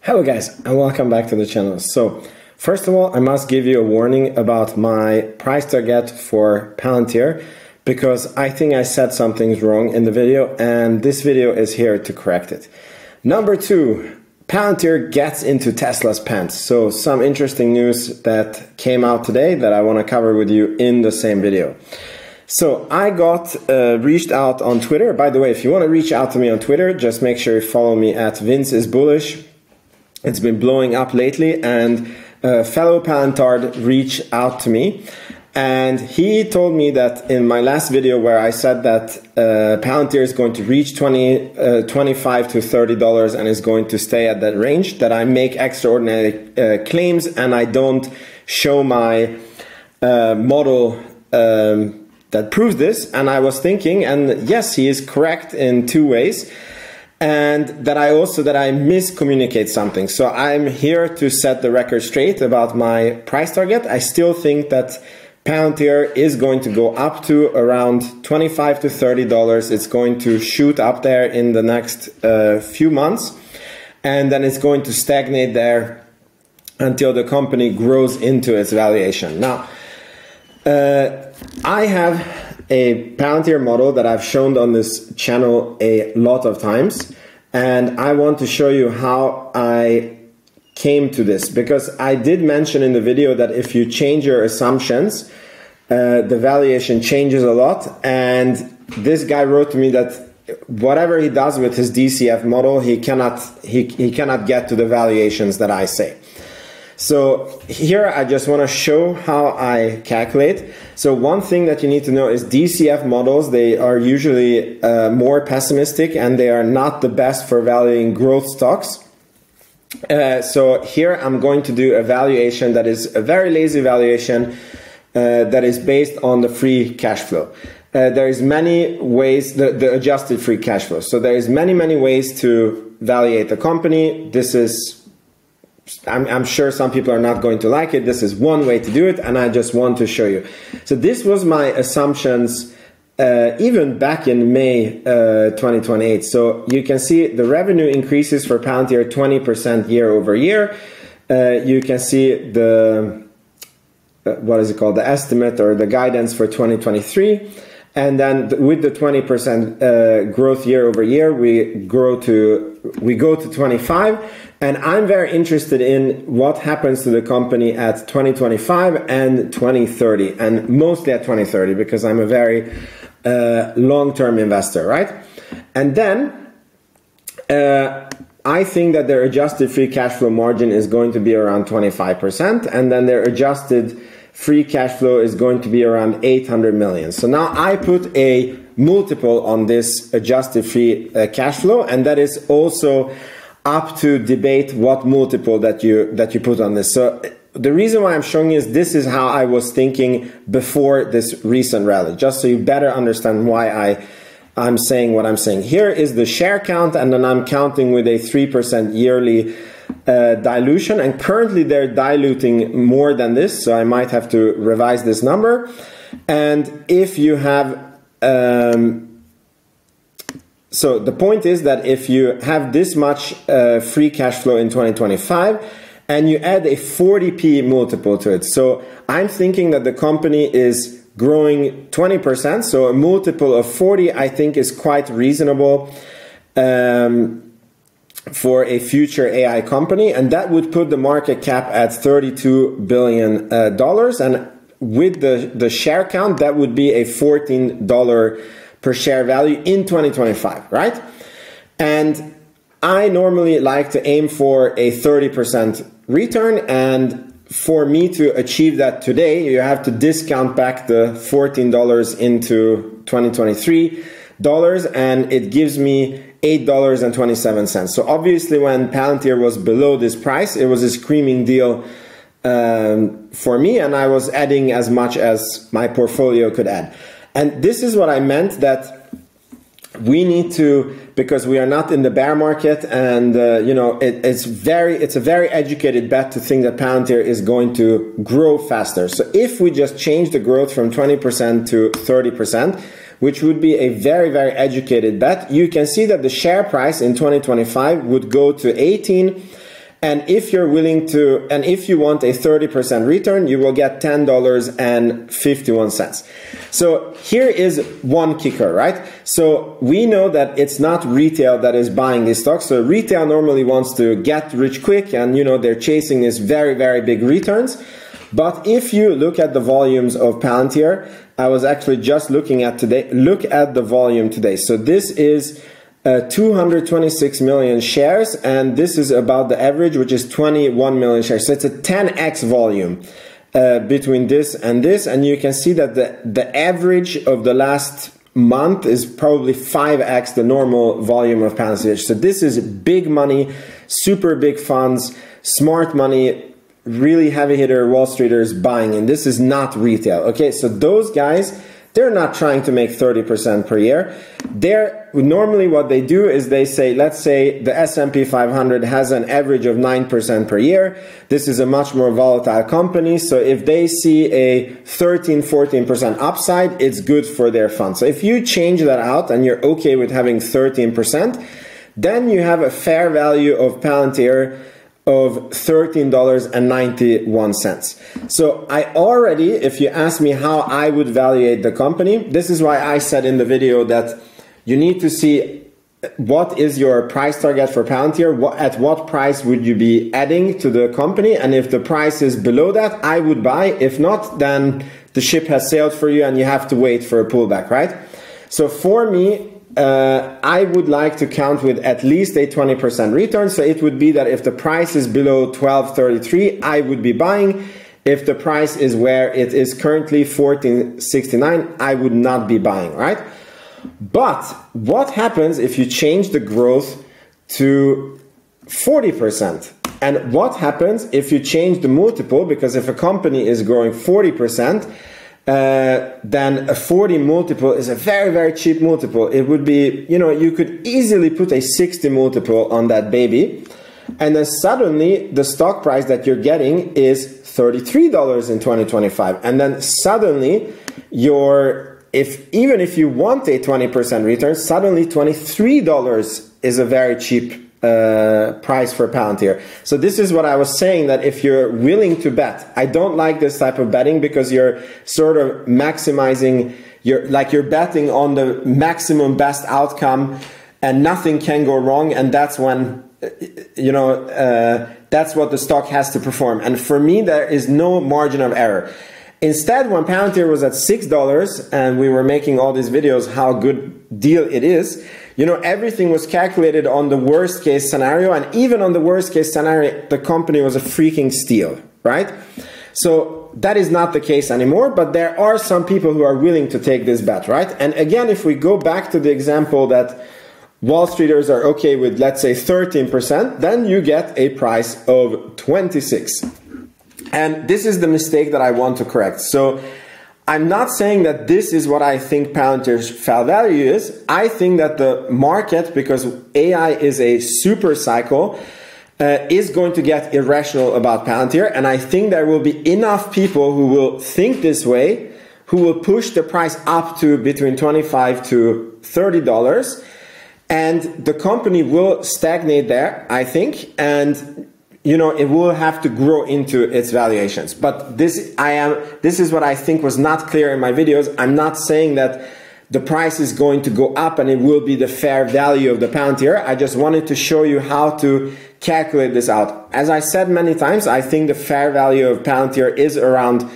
Hello guys, and welcome back to the channel. So first of all, I must give you a warning about my price target for Palantir, because I think I said some things wrong in the video, and this video is here to correct it. Number two, Palantir gets into Tesla's pants. So some interesting news that came out today that I want to cover with you in the same video. So I got reached out on Twitter. By the way, if you want to reach out to me on Twitter, just make sure you follow me at Vince is Bullish. It's been blowing up lately, and fellow Palantir reached out to me, and he told me that in my last video where I said that Palantir is going to reach $25 to $30 and is going to stay at that range, that I make extraordinary claims and I don't show my model that proves this. And I was thinking, and yes, he is correct in two ways. And that I miscommunicate something. So I'm here to set the record straight about my price target. I still think that Palantir is going to go up to around $25 to $30. It's going to shoot up there in the next few months. And then it's going to stagnate there until the company grows into its valuation. Now, I have a Palantir model that I've shown on this channel a lot of times, and I want to show you how I came to this, because I did mention in the video that if you change your assumptions, the valuation changes a lot. And this guy wrote to me that whatever he does with his DCF model, he cannot get to the valuations that I say. So here I just want to show how I calculate. So one thing that you need to know is DCF models, they are usually more pessimistic, and they are not the best for valuing growth stocks. So here I'm going to do a valuation that is a very lazy valuation that is based on the free cash flow. There is many ways, the adjusted free cash flow. So there is many ways to evaluate the company. This is, I'm sure some people are not going to like it. This is one way to do it, and I just want to show you. So this was my assumptions even back in May 2028. So you can see the revenue increases for Palantir 20% year over year. You can see the, what is it called, the estimate or the guidance for 2023. And then with the 20% growth year over year, we go to 25. And I'm very interested in what happens to the company at 2025 and 2030, and mostly at 2030, because I'm a very long-term investor, right? And then I think that their adjusted free cash flow margin is going to be around 25%, and then their adjusted free cash flow is going to be around 800 million. So now I put a multiple on this adjusted free cash flow, and that is also up to debate what multiple that you put on this. So the reason why I'm showing you is this is how I was thinking before this recent rally, just so you better understand why I'm saying what I'm saying. Here is the share count, and then I'm counting with a 3% yearly dilution, and currently they're diluting more than this, so I might have to revise this number. And if you have so the point is that if you have this much free cash flow in 2025 and you add a 40p multiple to it, so I'm thinking that the company is growing 20%, so a multiple of 40 I think is quite reasonable for a future AI company, and that would put the market cap at $32 billion, and with the share count that would be a $14 per share value in 2025, right? And I normally like to aim for a 30% return, and for me to achieve that today, you have to discount back the $14 into 2023 dollars, and it gives me $8.27. So obviously when Palantir was below this price, it was a screaming deal for me, and I was adding as much as my portfolio could add. And this is what I meant, that we need to, because we are not in the bear market, and you know, it's a very educated bet to think that Palantir is going to grow faster. So if we just change the growth from 20% to 30%, which would be a very educated bet, you can see that the share price in 2025 would go to 18, And if you're willing to, and if you want a 30% return, you will get $10.51. So here is one kicker, right? So we know that it's not retail that is buying these stocks. So retail normally wants to get rich quick, and you know, they're chasing these very, very big returns. But if you look at the volumes of Palantir, I was actually just looking at today, look at the volume today. So this is 226 million shares, and this is about the average, which is 21 million shares. So it's a 10x volume between this, and you can see that the average of the last month is probably 5x the normal volume of Palantir. So this is big money, super big funds, smart money, really heavy hitter Wall Streeters buying in. This is not retail. Okay, so those guys, they're not trying to make 30% per year. They're normally, what they do is they say, let's say the S&P 500 has an average of 9% per year. This is a much more volatile company. So if they see a 13-14% upside, it's good for their fund. So if you change that out and you're okay with having 13%, then you have a fair value of Palantir of $13.91. So I already, if you ask me how I would evaluate the company, this is why I said in the video that you need to see what is your price target for Palantir, at what price would you be adding to the company, and if the price is below that, I would buy. If not, then the ship has sailed for you and you have to wait for a pullback, right? So for me, I would like to count with at least a 20% return. So it would be that if the price is below 12.33, I would be buying. If the price is where it is currently 14.69, I would not be buying, right? But what happens if you change the growth to 40%? And what happens if you change the multiple? Because if a company is growing 40%, then a 40 multiple is a very, very cheap multiple. It would be, you know, you could easily put a 60 multiple on that baby. And then suddenly the stock price that you're getting is $33 in 2025. And then suddenly even if you want a 20% return, suddenly $23 is a very cheap price for Palantir. So this is what I was saying, that if you're willing to bet, I don't like this type of betting because you're sort of maximizing, you're betting on the maximum best outcome and nothing can go wrong, and that's when, you know, that's what the stock has to perform. And for me, there is no margin of error. Instead, when Palantir was at $6 and we were making all these videos how good deal it is, you know, everything was calculated on the worst case scenario, and even on the worst case scenario, the company was a freaking steal, right? So that is not the case anymore, but there are some people who are willing to take this bet, right? And again, if we go back to the example that Wall Streeters are okay with, let's say 13%, then you get a price of 26. And this is the mistake that I want to correct. So I'm not saying that this is what I think Palantir's fair value is. I think that the market, because AI is a super cycle, is going to get irrational about Palantir. And I think there will be enough people who will think this way, who will push the price up to between $25 to $30. And the company will stagnate there, I think. And you know, it will have to grow into its valuations. But this is what I think was not clear in my videos. I'm not saying that the price is going to go up and it will be the fair value of the Palantir. I just wanted to show you how to calculate this out. As I said many times, I think the fair value of Palantir is around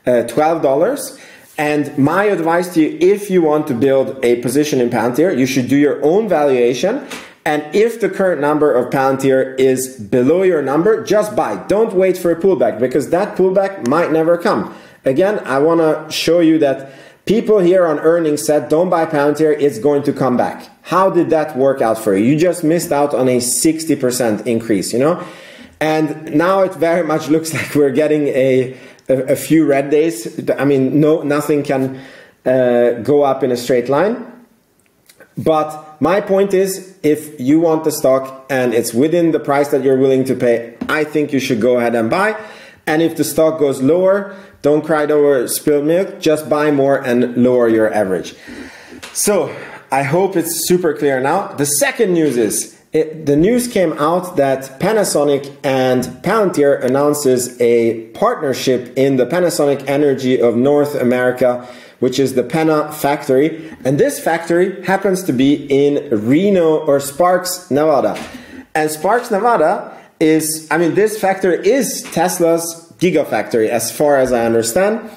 $12. And my advice to you, if you want to build a position in Palantir, you should do your own valuation. And if the current number of Palantir is below your number, just buy. Don't wait for a pullback, because that pullback might never come. Again, I want to show you that people here on earnings said, don't buy Palantir, it's going to come back. How did that work out for you? You just missed out on a 60% increase, you know? And now it very much looks like we're getting a few red days. I mean, nothing can go up in a straight line. But my point is, if you want the stock and it's within the price that you're willing to pay, I think you should go ahead and buy. And if the stock goes lower, don't cry over spilled milk, just buy more and lower your average. So I hope it's super clear now. The second news is the news came out that Panasonic and Palantir announces a partnership in the Panasonic Energy of North America, which is the Pana factory. And this factory happens to be in Reno or Sparks, Nevada. And Sparks, Nevada is, I mean, this factory is Tesla's gigafactory as far as I understand.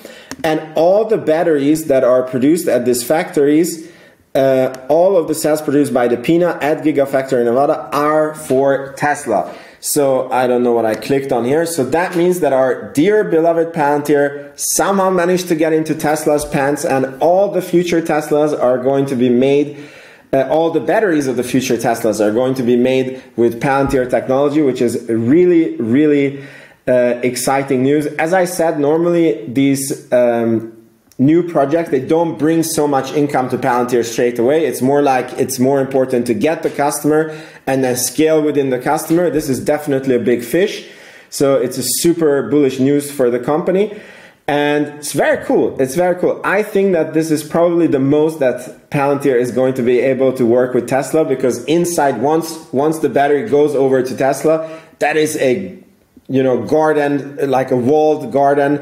And all the batteries that are produced at these factories, all of the cells produced by the Pana at Gigafactory Nevada are for Tesla. So I don't know what I clicked on here. So that means that our dear beloved Palantir somehow managed to get into Tesla's pants, and all the future Teslas are going to be made, all the batteries of the future Teslas are going to be made with Palantir technology, which is really, really exciting news. As I said, normally these new projects, they don't bring so much income to Palantir straight away. It's more like it's more important to get the customer and then scale within the customer. This is definitely a big fish. So it's a super bullish news for the company. And it's very cool. It's very cool. I think that this is probably the most that Palantir is going to be able to work with Tesla, because inside, once the battery goes over to Tesla, that is a, you know, garden, like a walled garden.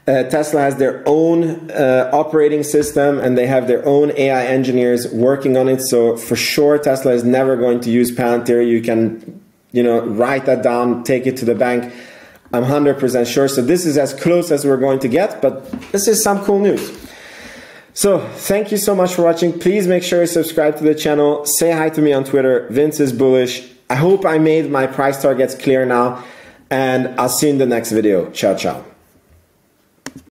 Tesla has their own operating system, and they have their own AI engineers working on it. So for sure, Tesla is never going to use Palantir. You can, you know, write that down, take it to the bank. I'm 100% sure. So this is as close as we're going to get, but this is some cool news. So thank you so much for watching. Please make sure you subscribe to the channel. Say hi to me on Twitter. Vince is bullish. I hope I made my price targets clear now, and I'll see you in the next video. Ciao, ciao.